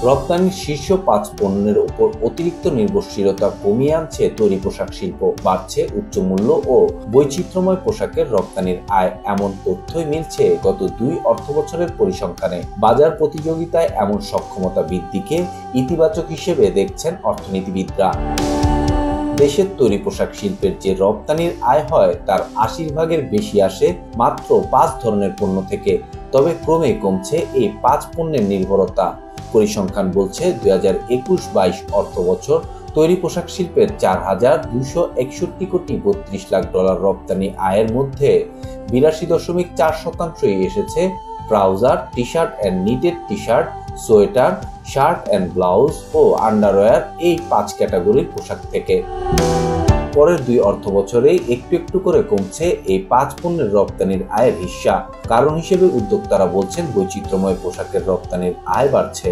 রপ্তানির শীর্ষ 5 পণ্যের উপর অতিরিক্ত নির্ভরশীলতা কমিয়ে আনছে তৈরি পোশাক শিল্প। বাড়ছে উচ্চমূল্য ও বৈচিত্র্যময় পোশাকের রপ্তানির আয়, এমন তথ্যই মিলছে গত 2 অর্থবছরের পরিসংখ্যানে। বাজার প্রতিযোগিতায় এমন সক্ষমতা বৃদ্ধিকে ইতিবাচক হিসেবে দেখছেন অর্থনীতিবিদরা। দেশের তৈরি পোশাক শিল্পের যে রপ্তানির আয় হয় তার 80 ভাগের বেশি আসে মাত্র 5 ধরনের পণ্য থেকে। তবে ক্রমে কমছে এই 5 পণ্যের নির্ভরতা। পরিসংখ্যান বলছে 2021-22 অর্থবছর তৈরি পোশাক শিল্পের 4,261 কোটি 32 লাখ ডলার রপ্তানি আয়ের মধ্যে 82.4% এসেছে trouser, t shirt and knitted t shirt, sweater, shirt and blouse ও আন্ডারওয়্যার, এই 5 ক্যাটাগরির পোশাক থেকে। পরের 2 অর্থবছরেই একটু একটু করে কমছে এই 5 পণ্যের রপ্তানির আয়ের হিস্সা। কারণ হিসেবে উদ্যোক্তারা বলছেন বৈচিত্র্যময় পোশাকের রপ্তানির আয় বাড়ছে।